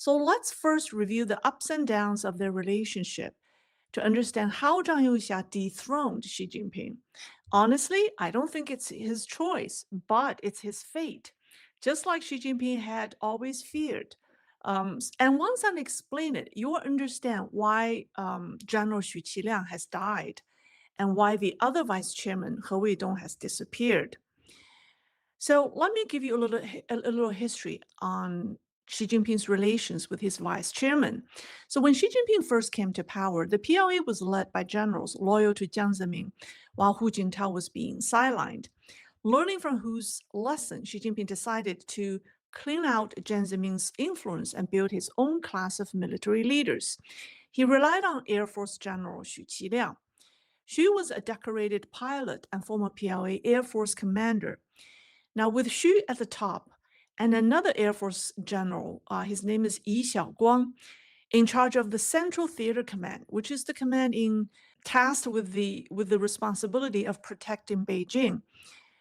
So let's first review the ups and downs of their relationship to understand how Zhang Youxia dethroned Xi Jinping. Honestly, I don't think it's his choice, but it's his fate, just like Xi Jinping had always feared. And once I explain it, you will understand why General Xu Qiliang has died and why the other vice chairman, He Weidong, has disappeared. So let me give you a little history on Xi Jinping's relations with his vice chairman. So when Xi Jinping first came to power, the PLA was led by generals loyal to Jiang Zemin, while Hu Jintao was being sidelined. Learning from Hu's lesson, Xi Jinping decided to clean out Jiang Zemin's influence and build his own class of military leaders. He relied on Air Force General Xu Qiliang. Xu was a decorated pilot and former PLA Air Force commander. Now, with Xu at the top and another Air Force general, his name is Yi Xiaoguang, in charge of the Central Theater Command, which is the command tasked with the responsibility of protecting Beijing.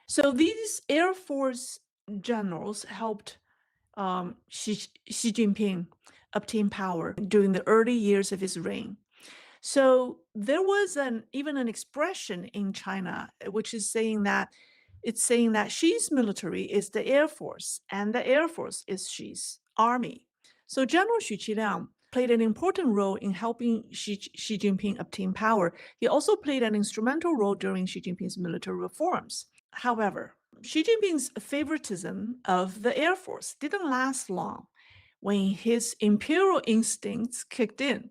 So these Air Force generals helped Xi Jinping obtain power during the early years of his reign. So there was even an expression in China, which is saying that Xi's military is the Air Force, and the Air Force is Xi's army. So General Xu Qiliang played an important role in helping Xi Jinping obtain power. He also played an instrumental role during Xi Jinping's military reforms. However, Xi Jinping's favoritism of the Air Force didn't last long. When his imperial instincts kicked in,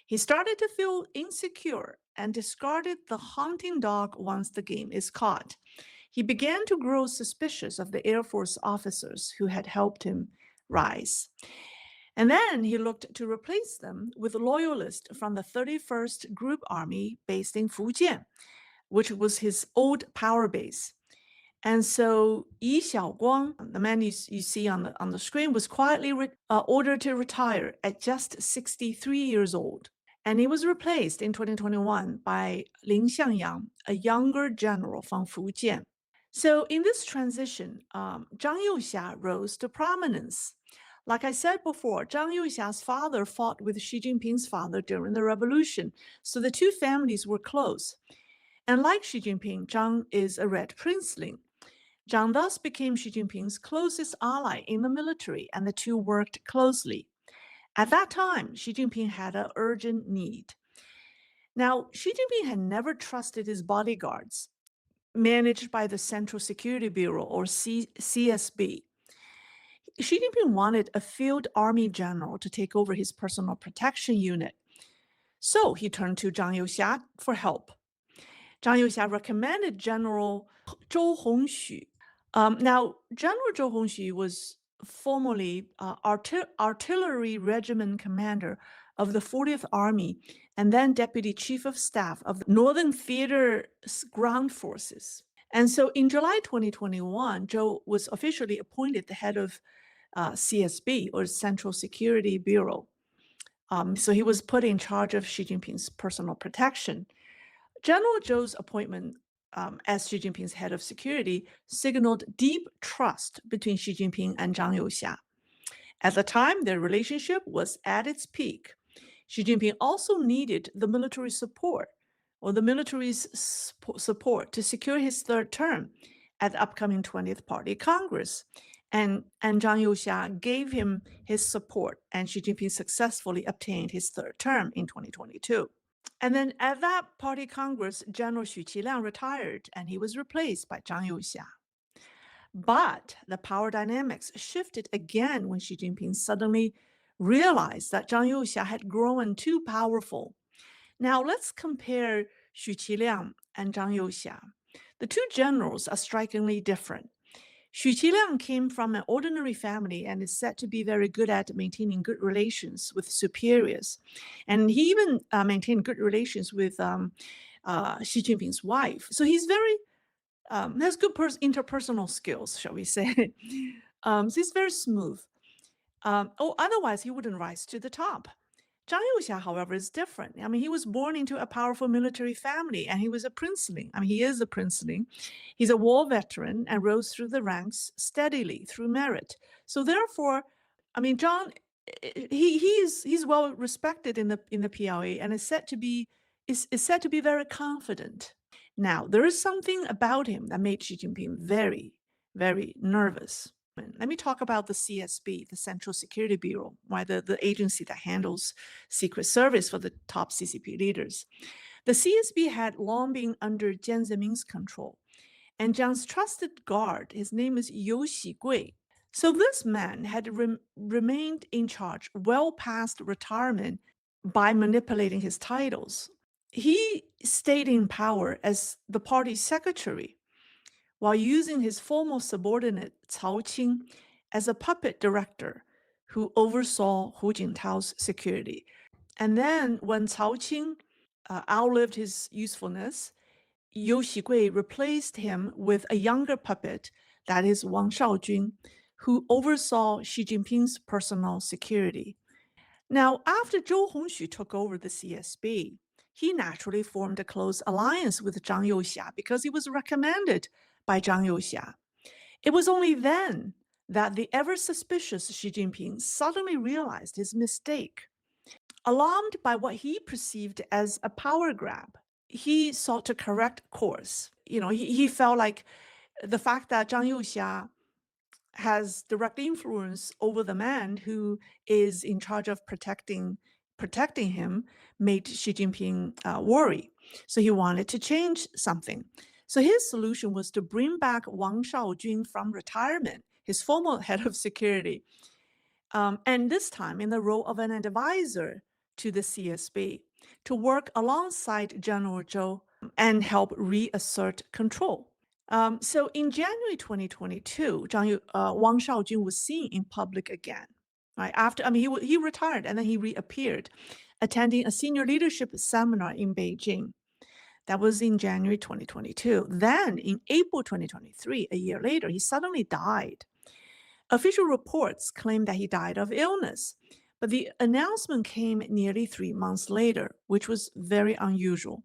he started to feel insecure and discarded the hunting dog once the game is caught. He began to grow suspicious of the Air Force officers who had helped him rise. And then he looked to replace them with loyalists from the 31st Group Army based in Fujian, which was his old power base. And so Yi Xiaoguang, the man you see on the screen, was quietly ordered to retire at just 63 years old. And he was replaced in 2021 by Lin Xiangyang, a younger general from Fujian. So in this transition, Zhang Youxia rose to prominence. Like I said before, Zhang Youxia's father fought with Xi Jinping's father during the revolution, so the two families were close. And like Xi Jinping, Zhang is a red princeling. Zhang thus became Xi Jinping's closest ally in the military, and the two worked closely. At that time, Xi Jinping had an urgent need. Now, Xi Jinping had never trusted his bodyguards, managed by the Central Security Bureau, or CSB. Xi Jinping wanted a field army general to take over his personal protection unit. So he turned to Zhang Youxia for help. Zhang Youxia recommended General Zhou Hongxu. Now, General Zhou Hongxu was formerly artillery regiment commander of the 40th Army and then deputy chief of staff of the Northern Theater Ground Forces. And so in July 2021, Zhou was officially appointed the head of CSB, or Central Security Bureau. So he was put in charge of Xi Jinping's personal protection. General Zhou's appointment as Xi Jinping's head of security signaled deep trust between Xi Jinping and Zhang Youxia. At the time, their relationship was at its peak. Xi Jinping also needed the military support, or the military's support, to secure his third term at the upcoming 20th Party Congress. And Zhang Youxia gave him his support, and Xi Jinping successfully obtained his third term in 2022. And then at that party Congress, General Xu Qiliang retired, and he was replaced by Zhang Youxia. But the power dynamics shifted again when Xi Jinping suddenly realized that Zhang Youxia had grown too powerful. Now let's compare Xu Qiliang and Zhang Youxia. The two generals are strikingly different. Xu Qiliang came from an ordinary family and is said to be very good at maintaining good relations with superiors. And he even maintained good relations with Xi Jinping's wife. So he's very has good interpersonal skills, shall we say. So he's very smooth. Otherwise, he wouldn't rise to the top. Zhang Youxia, however, is different. I mean, he was born into a powerful military family, and he was a princeling. I mean, he is a princeling. He's a war veteran and rose through the ranks steadily through merit. So therefore, I mean, Zhang he's well respected in the PLA and is said to be very confident. Now, there is something about him that made Xi Jinping very, very nervous. And let me talk about the CSB, the Central Security Bureau, right, the agency that handles Secret Service for the top CCP leaders. The CSB had long been under Jiang Zemin's control, and Jiang's trusted guard, his name is Yu Xigui. So this man had remained in charge well past retirement by manipulating his titles. He stayed in power as the party's secretary while using his former subordinate Cao Qing as a puppet director who oversaw Hu Jintao's security. And then when Cao Qing outlived his usefulness, Yu Xigui replaced him with a younger puppet, that is Wang Shaojun, who oversaw Xi Jinping's personal security. Now, after Zhou Hongxue took over the CSB, he naturally formed a close alliance with Zhang Youxia because he was recommended by Zhang Youxia. It was only then that the ever suspicious Xi Jinping suddenly realized his mistake. Alarmed by what he perceived as a power grab, he sought to correct course. He felt like the fact that Zhang Youxia has direct influence over the man who is in charge of protecting him made Xi Jinping worry. So he wanted to change something. So his solution was to bring back Wang Shaojun from retirement, his former head of security, and this time in the role of an advisor to the CSB to work alongside General Zhou and help reassert control. So in January 2022, Wang Shaojun was seen in public again. Right after, he retired and then he reappeared, attending a senior leadership seminar in Beijing. That was in January 2022. Then in April 2023, a year later, he suddenly died. Official reports claim that he died of illness, but the announcement came nearly 3 months later, which was very unusual.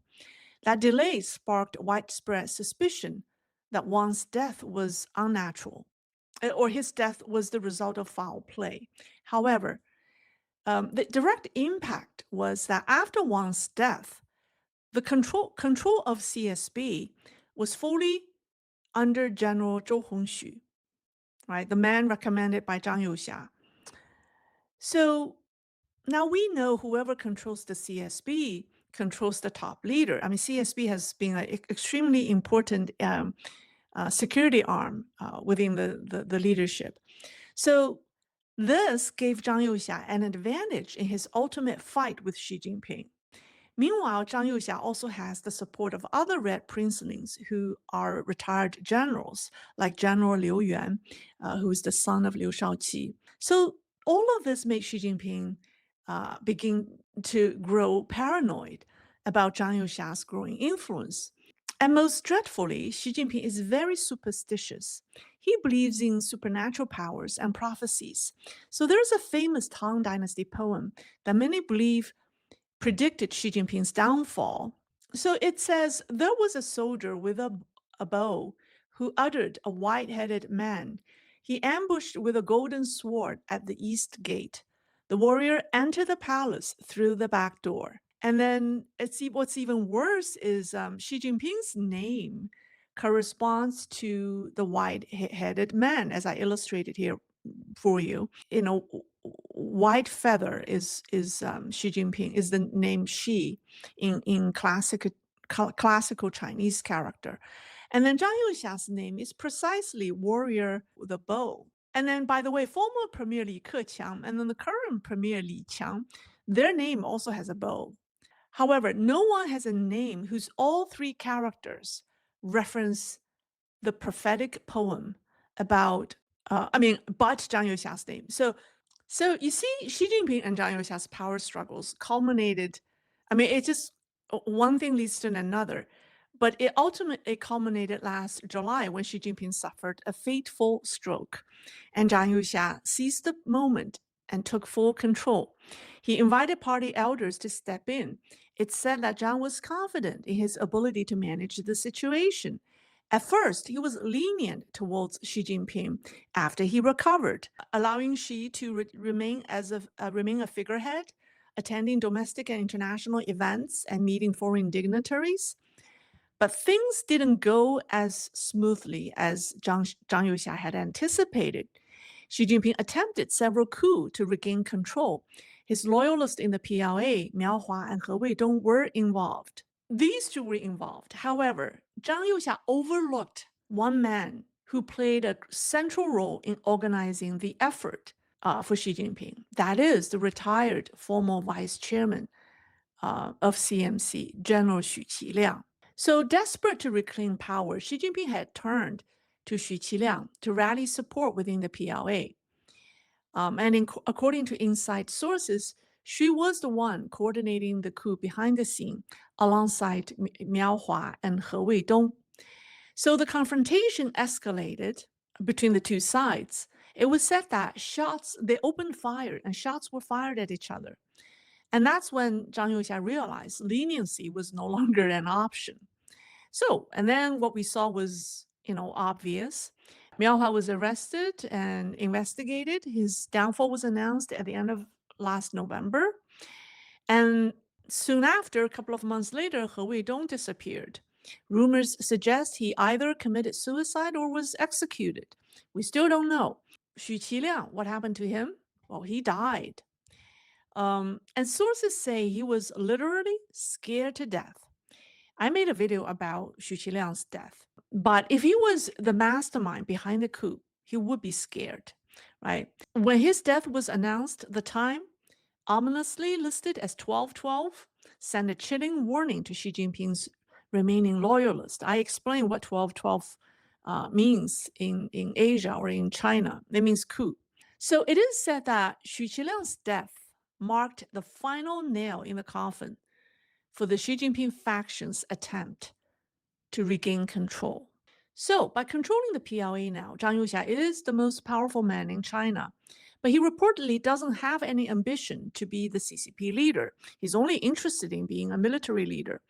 That delay sparked widespread suspicion that Wang's death was unnatural, or his death was the result of foul play. However, the direct impact was that after Wang's death, the control of CSB was fully under General Zhou Hongxue, right, the man recommended by Zhang Youxia. So now we know whoever controls the CSB controls the top leader. CSB has been an extremely important security arm within the leadership. So this gave Zhang Youxia an advantage in his ultimate fight with Xi Jinping. Meanwhile, Zhang Youxia also has the support of other Red Princelings who are retired generals, like General Liu Yuan, who is the son of Liu Shaoqi. So all of this makes Xi Jinping begin to grow paranoid about Zhang Youxia's growing influence. And most dreadfully, Xi Jinping is very superstitious. He believes in supernatural powers and prophecies. So there's a famous Tang Dynasty poem that many believe predicted Xi Jinping's downfall. So it says, there was a soldier with a bow who uttered a white-headed man. He ambushed with a golden sword at the east gate. The warrior entered the palace through the back door. And then what's even worse is Xi Jinping's name corresponds to the white-headed man, as I illustrated here for you. White feather is Xi Jinping, is the name Xi in classical Chinese character. And then Zhang Youxia's name is precisely warrior with a bow. And then, by the way, former Premier Li Keqiang and then the current Premier Li Qiang, their name also has a bow. However, no one has a name whose all three characters reference the prophetic poem about, but Zhang Youxia's name. So you see, Xi Jinping and Zhang Youxia's power struggles culminated. It's just one thing leads to another, but it ultimately culminated last July when Xi Jinping suffered a fateful stroke, and Zhang Youxia seized the moment and took full control. He invited party elders to step in. It's said that Zhang was confident in his ability to manage the situation, At first, he was lenient towards Xi Jinping after he recovered, allowing Xi to remain a figurehead, attending domestic and international events and meeting foreign dignitaries. But things didn't go as smoothly as Zhang Youxia had anticipated. Xi Jinping attempted several coups to regain control. His loyalists in the PLA, Miao Hua and He Weidong, were involved. These two were involved. However, Zhang Youxia overlooked one man who played a central role in organizing the effort for Xi Jinping. That is the retired former vice chairman of CMC, General Xu Qiliang. So desperate to reclaim power, Xi Jinping had turned to Xu Qiliang to rally support within the PLA. According to inside sources, Xu was the one coordinating the coup behind the scene alongside Miao Hua and He Weidong. So the confrontation escalated between the two sides. It was said that they opened fire and shots were fired at each other. And that's when Zhang Youxia realized leniency was no longer an option. So, and then what we saw was, obvious. Miao Hua was arrested and investigated. His downfall was announced at the end of last November. And soon after, a couple of months later, He Weidong disappeared. Rumors suggest he either committed suicide or was executed. We still don't know. Xu Qiliang, what happened to him? Well, he died. And sources say he was literally scared to death. I made a video about Xu Qiliang's death. But if he was the mastermind behind the coup, he would be scared, right? When his death was announced, the time, ominously listed as 12/12, sent a chilling warning to Xi Jinping's remaining loyalists. I explained what 12/12 means in Asia or in China. It means coup. So it is said that Xu Qiliang's death marked the final nail in the coffin for the Xi Jinping faction's attempt to regain control. So, by controlling the PLA now, Zhang Youxia is the most powerful man in China. But he reportedly doesn't have any ambition to be the CCP leader. He's only interested in being a military leader.